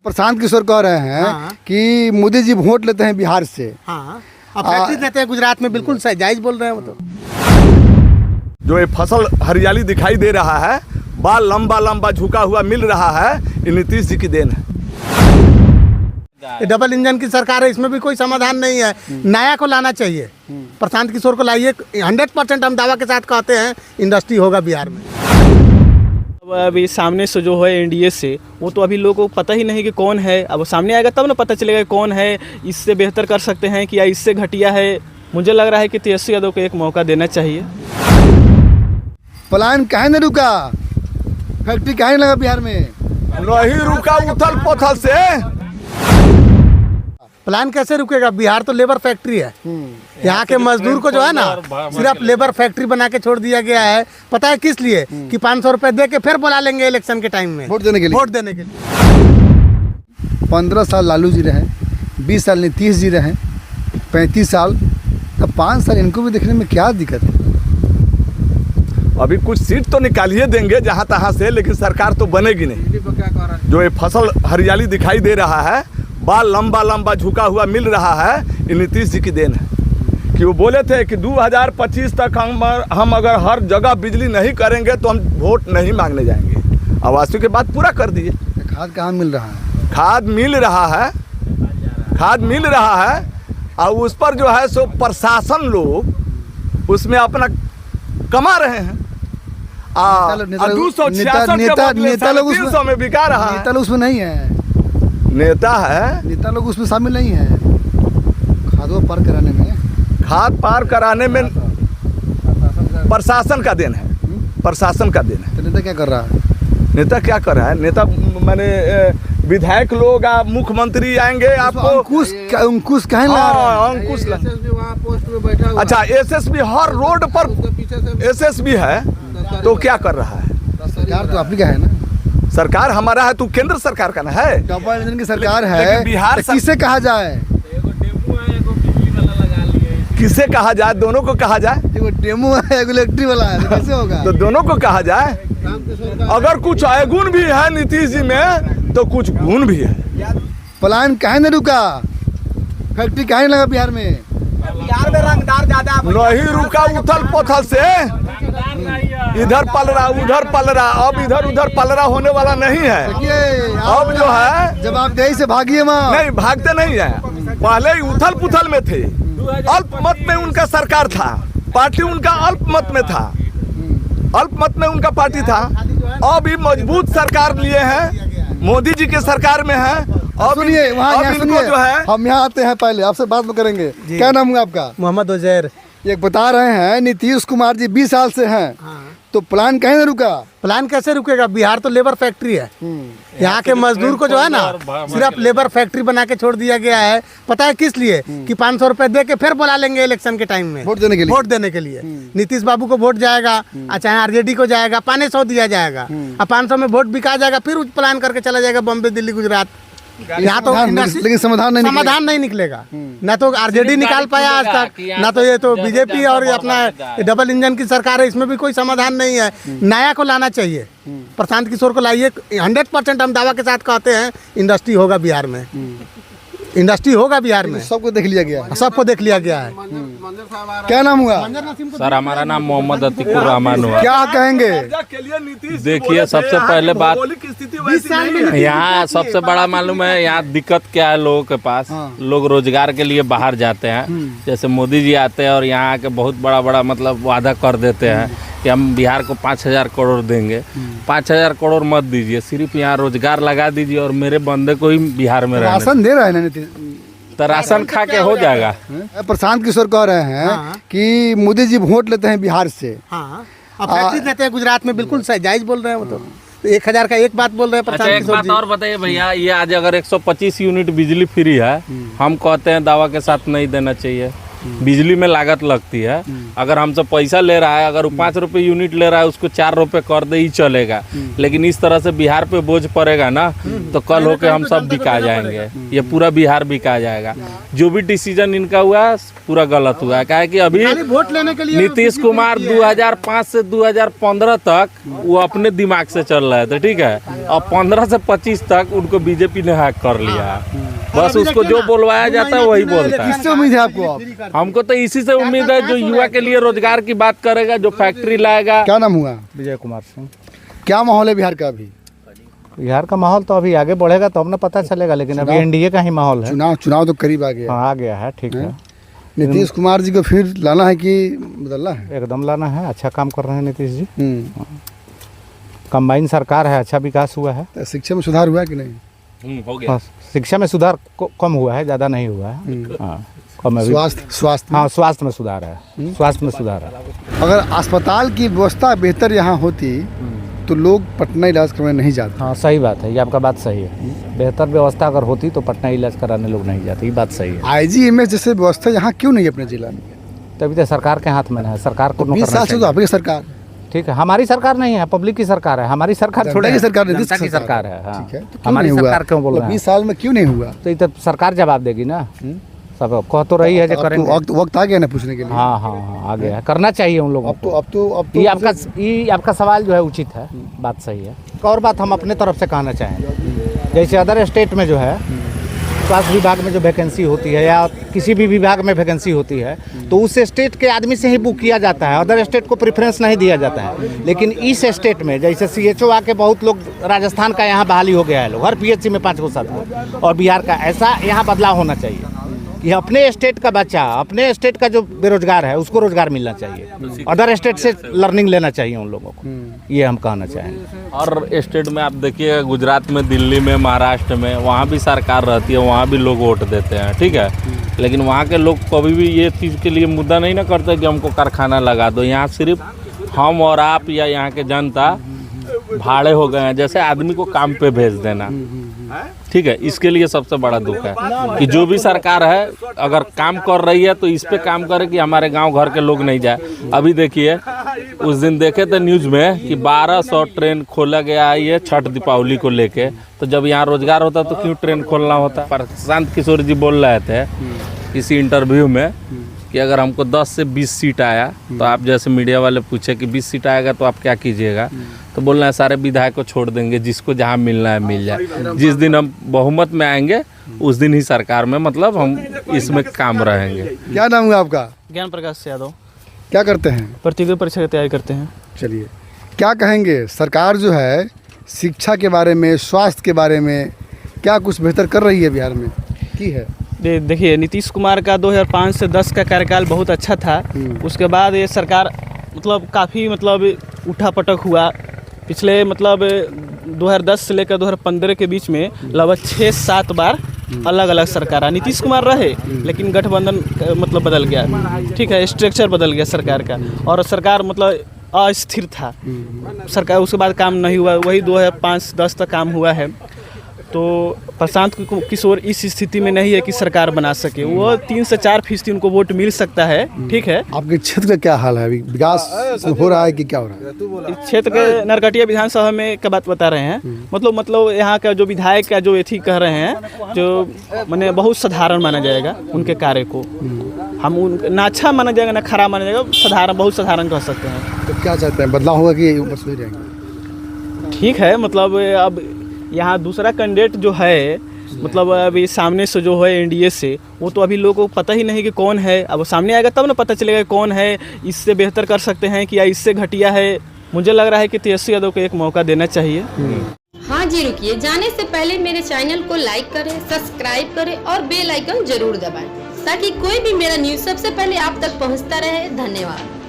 प्रशांत किशोर कह रहे हैं कि मोदी जी वोट लेते हैं बिहार से। अब फैक्ट्री देते हैं गुजरात में, बिल्कुल जायज बोल रहे हैं वो तो। जो ये फसल हरियाली दिखाई दे रहा है, बाल लंबा लंबा झुका हुआ मिल रहा है, ये नीतीश जी की देन है। डबल इंजन की सरकार है, इसमें भी कोई समाधान नहीं है। नया को लाना चाहिए, प्रशांत किशोर को लाइए। 100% हम दावा के साथ कहते हैं इंडस्ट्री होगा बिहार में। अभी सामने से जो है एनडीए से, वो तो अभी लोगों को पता ही नहीं कि कौन है। अब वो सामने आएगा तब ना पता चलेगा कौन है, इससे बेहतर कर सकते हैं कि या इससे घटिया है। मुझे लग रहा है कि तेजस्वी यादव को एक मौका देना चाहिए। प्लान काहे नहीं रुका, फैक्ट्री काहे नहीं लगा बिहार में? नहीं रुका उथल पुथल से। प्लान कैसे रुकेगा? बिहार तो लेबर फैक्ट्री है। यहाँ के मजदूर को जो है ना, सिर्फ लेबर फैक्ट्री बना के छोड़ दिया गया है। पता है किस लिए? कि 500 रुपए दे के फिर बुला लेंगे इलेक्शन के टाइम में, वोट देने के लिए। 15 साल लालू जी रहे, 20 साल नीतीश जी रहे, 35 साल, तब 5 साल इनको भी देखने में क्या दिक्कत है? अभी कुछ सीट तो निकालिए देंगे जहाँ तहाँ से, लेकिन सरकार तो बनेगी नहीं। जो ये फसल हरियाली दिखाई दे रहा है, बाल लंबा लंबा झुका हुआ मिल रहा है, ये नीतीश जी की देन है। कि वो बोले थे कि 2025 तक हम अगर हर जगह बिजली नहीं करेंगे तो हम वोट नहीं मांगने जाएंगे। अब वास्तविक के बात पूरा कर दिए। खाद कहाँ मिल रहा है? खाद मिल रहा है, खाद मिल रहा है, और उस पर जो है सो प्रशासन लोग उसमें अपना कमा रहे हैं। 266 नेता लोग उसमें 300 में बिका रहा है। नेता लोग उसमें नहीं है। नेता है, नेता लोग उसमें शामिल नहीं है। खादों पार कराने में, खाद पार कराने में प्रशासन का देन है, प्रशासन का देन है। तो नेता क्या कर रहा है? नेता क्या कर रहा है? नेता माने विधायक लोग, मुख्यमंत्री आएंगे आपको अंकुश कहे ला अंकुश अच्छा, एसएसबी हर रोड पर एसएसबी है, तो क्या कर रहा है? सरकार तो आप ही का है ना। सरकार हमारा है, तो केंद्र सरकार का ना है। डबल इंजन की सरकार है, लेकिन बिहार तो किसे कहा जाए? किसे कहा जाए? दोनों को कहा जाए। एगो डेमो है, एगो इलेक्ट्रिक वाला है, तो कैसे होगा? तो दोनों को कहा जाए। अगर कुछ अवगुण भी है नीतीश जी में, तो कुछ गुण भी है। प्लान काहे नहीं रुका, फैक्ट्री काहे नहीं लगा बिहार में? बिहार में रंगदार ज्यादा नहीं रुका उथल पुथल से। इधर पल रहा, उधर पल रहा, अब इधर उधर पल रहा होने वाला नहीं है। अब जो है जवाबदेही से भागिए माँ। नहीं, भागते नहीं है। पहले ही उथल पुथल में थे, अल्पमत में उनका सरकार था, पार्टी उनका अल्पमत में था, अल्पमत में उनका पार्टी था। अब भी मजबूत सरकार लिए हैं, मोदी जी के सरकार में है। अब सुनिए, वहाँ इनको जो है, हम यहाँ आते हैं, पहले आपसे बात करेंगे। क्या नाम है आपका? मोहम्मद उजैर। ये बता रहे हैं नीतीश कुमार जी 20 साल से हैं, तो प्लान कहीं नहीं रुका। प्लान कैसे रुकेगा? बिहार तो लेबर फैक्ट्री है। यहाँ के मजदूर को जो है ना, सिर्फ लेबर फैक्ट्री बना के छोड़ दिया गया है। पता है किस लिए? कि 500 रुपए दे के फिर बुला लेंगे इलेक्शन के टाइम में, वोट देने के लिए। वोट देने के लिए नीतीश बाबू को वोट जाएगा, चाहे आरजेडी को जाएगा, 500 दिया जाएगा, और 500 में वोट बिका जाएगा। फिर उस प्लान करके चला जाएगा बॉम्बे, दिल्ली, गुजरात। यहाँ तो लेकिन समाधान नहीं निकलेगा। ना तो आरजेडी निकाल पाया आज तक, ना तो ये तो बीजेपी और अपना डबल इंजन की सरकार है, इसमें भी कोई समाधान नहीं है। नया को लाना चाहिए, प्रशांत किशोर को लाइए। 100% हम दावा के साथ कहते हैं इंडस्ट्री होगा बिहार में, इंडस्ट्री होगा बिहार में। सबको देख लिया गया, सबको देख लिया गया है। क्या नाम हुआ सर? हमारा नाम मोहम्मद अतीकुर रहमान हुआ। क्या कहेंगे? देखिए, सबसे पहले बात, यहाँ सबसे बड़ा मालूम है यहाँ दिक्कत क्या है लोगों के पास। लोग रोजगार के लिए बाहर जाते हैं, जैसे मोदी जी आते हैं और यहाँ आके बहुत बड़ा बड़ा मतलब वादा कर देते हैं कि हम बिहार को 5000 करोड़ देंगे। 5000 करोड़ मत दीजिए, सिर्फ यहाँ रोजगार लगा दीजिए और मेरे बंदे को ही बिहार में राशन दे रहा है ना, तो राशन खा के हो जाएगा। प्रशांत किशोर कह रहे हैं कि मोदी जी वोट लेते हैं बिहार से। अब फैक्ट्री देते हैं गुजरात में, बिल्कुल जायज बोल रहे हैं वो तो। 1000 का एक बात बोल रहे हैं प्रशांत किशोर। एक बात और बताइए भैया, ये आज अगर 125 यूनिट बिजली फ्री है, हम कहते हैं दावा के साथ नहीं देना चाहिए। बिजली में लागत लगती है। अगर हमसे पैसा ले रहा है, अगर वो 5 रुपये यूनिट ले रहा है, उसको 4 रुपये कर दे ही चलेगा। लेकिन इस तरह से बिहार पे बोझ पड़ेगा ना, तो कल होके हम सब बिका जाएंगे, ये पूरा बिहार बिका जाएगा। जो भी डिसीजन इनका हुआ पूरा गलत हुआ है। क्या है कि अभी वोट लेने के लिए नीतीश कुमार 2005 से 2015 तक वो अपने दिमाग से चल रहे थे, ठीक है। और 15 से 25 तक उनको बीजेपी ने हैक कर लिया। बस उसको जो बोलवाया जाता है वही बोलता है। किससे उम्मीद है आपको? आप हमको तो इसी से उम्मीद है जो युवा के लिए रोजगार की बात करेगा, जो फैक्ट्री लाएगा। क्या नाम हुआ? विजय कुमार सिंह। क्या माहौल है बिहार का अभी? बिहार का माहौल तो अभी आगे बढ़ेगा तो हमने पता चलेगा, लेकिन अभी एनडीए का ही माहौल है। चुनाव तो करीब आ गया। हाँ, आ गया है, ठीक है। नीतीश कुमार जी को फिर लाना है कि बदलना है? एकदम लाना है, अच्छा काम कर रहे हैं नीतीश जी। कंबाइन सरकार है, अच्छा विकास हुआ है। तो शिक्षा में सुधार हुआ है कि नहीं? हो गया। हाँ, शिक्षा में सुधार कम हुआ है, ज़्यादा नहीं हुआ है। हाँ, कम है। स्वास्थ्य हाँ, स्वास्थ्य में सुधार है, स्वास्थ्य में सुधार है। अगर अस्पताल की व्यवस्था बेहतर यहाँ होती तो लोग पटना इलाज करवाने नहीं जाते। हाँ, सही बात है, ये आपका बात सही है। बेहतर व्यवस्था अगर होती तो पटना इलाज कराने लोग नहीं जाते, ये बात सही है। IGMS जैसे व्यवस्था यहाँ क्यों नहीं है अपने जिला में? तभी तो सरकार के हाथ में है, सरकार को 20 साल से तो आपकी सरकार, ठीक है। हमारी सरकार नहीं है, पब्लिक की सरकार है। हमारी सरकार जनता की सरकार, नीतीश जनता की सरकार सरकार है। हाँ। ठीक है, तो क्यों हमारी नहीं हुआ? सरकार क्यों बोल रहे हैं? 20 साल में क्यों नहीं हुआ? तो ये तो सरकार जवाब देगी ना, सब कह तो रही है जो करेंगे। वक्त आ गया ना पूछने के लिए। हाँ हाँ हाँ, आ गया है, करना चाहिए उन लोगों को। अब तो ये आपका सवाल जो है उचित है, बात सही है। एक और बात हम अपने तरफ से कहना चाहेंगे, जैसे अदर स्टेट में जो है स्वास्थ्य विभाग में जो वैकेंसी होती है या किसी भी विभाग में वैकेंसी होती है तो उस स्टेट के आदमी से ही बुक किया जाता है, अदर स्टेट को प्रेफरेंस नहीं दिया जाता है। लेकिन इस स्टेट में जैसे CHO आके बहुत लोग, राजस्थान का यहाँ बहाली हो गया है, लोग हर PHC में 5 को 7 को, और बिहार का ऐसा यहाँ बदलाव होना चाहिए कि अपने स्टेट का बच्चा, अपने स्टेट का जो बेरोजगार है उसको रोजगार मिलना चाहिए, अदर स्टेट से लर्निंग लेना चाहिए उन लोगों को, ये हम कहना चाहेंगे। और स्टेट में आप देखिए, गुजरात में, दिल्ली में, महाराष्ट्र में, वहाँ भी सरकार रहती है, वहाँ भी लोग वोट देते हैं, ठीक है। लेकिन वहाँ के लोग कभी भी ये चीज़ के लिए मुद्दा नहीं ना करते कि हमको कारखाना लगा दो। यहाँ सिर्फ हम और आप या यहाँ के जनता भाड़े हो गए हैं, जैसे आदमी को काम पे भेज देना, ठीक है। इसके लिए सबसे बड़ा दुख है कि जो भी सरकार है अगर काम कर रही है तो इस पे काम करे कि हमारे गांव घर के लोग नहीं जाए। अभी देखिए, उस दिन देखे थे न्यूज़ में कि 1200 ट्रेन खोला गया है ये छठ दीपावली को लेके। तो जब यहाँ रोजगार होता तो क्यों ट्रेन खोलना होता? प्रशांत किशोर जी बोल रहे थे किसी इंटरव्यू में कि अगर हमको 10 से 20 सीट आया, तो आप जैसे मीडिया वाले पूछे कि 20 सीट आएगा तो आप क्या कीजिएगा, तो बोलना है सारे विधायक को छोड़ देंगे, जिसको जहाँ मिलना है मिल जाए। जिस दिन हम बहुमत में आएंगे उस दिन ही सरकार में, मतलब हम इसमें काम रहेंगे। क्या नाम हुआ आपका? ज्ञान प्रकाश यादव। क्या करते हैं? प्रतियोगी परीक्षा की तैयारी करते हैं। चलिए, क्या कहेंगे, सरकार जो है शिक्षा के बारे में, स्वास्थ्य के बारे में क्या कुछ बेहतर कर रही है बिहार में की है? देखिए, नीतीश कुमार का 2005 से 10 का कार्यकाल बहुत अच्छा था। उसके बाद ये सरकार मतलब काफ़ी उठा पटक हुआ। पिछले 2010 से लेकर 2015 के बीच में लगभग 6-7 बार अलग अलग सरकार नीतीश कुमार रहे, लेकिन गठबंधन बदल गया, ठीक है, स्ट्रक्चर बदल गया सरकार का, और सरकार अस्थिर था सरकार। उसके बाद काम नहीं हुआ, वही 2005-10 तक काम हुआ है। तो प्रशांत किशोर इस स्थिति में नहीं है कि सरकार बना सके। वो 3 से 4% उनको वोट मिल सकता है, ठीक है। आपके क्षेत्र का क्या हाल है अभी? विकास हो रहा है कि क्या हो रहा है? इस क्षेत्र के नरकटिया विधानसभा में क्या बात बता रहे हैं, मतलब यहाँ का जो विधायक का जो एथी कह रहे हैं, जो मैंने बहुत साधारण माना जाएगा उनके कार्य को। हम ना अच्छा माना जाएगा ना खराब माना जाएगा, साधारण, बहुत साधारण कह सकते हैं। तो क्या चाहते हैं, बदलाव होगा कि बस वही रहेंगे? ठीक है, अब यहाँ दूसरा कैंडिडेट जो है, अभी सामने से जो है एनडीए से, वो तो अभी लोगों को पता ही नहीं कि कौन है। अब वो सामने आएगा तब ना पता चलेगा कौन है, इससे बेहतर कर सकते हैं कि या इससे घटिया है। मुझे लग रहा है कि तेजस्वी यादव को एक मौका देना चाहिए। हाँ जी, रुकिए, जाने से पहले मेरे चैनल को लाइक करें, सब्सक्राइब करें और बेल आइकन जरूर दबाएं, ताकि कोई भी मेरा न्यूज़ सबसे पहले आप तक पहुंचता रहे। धन्यवाद।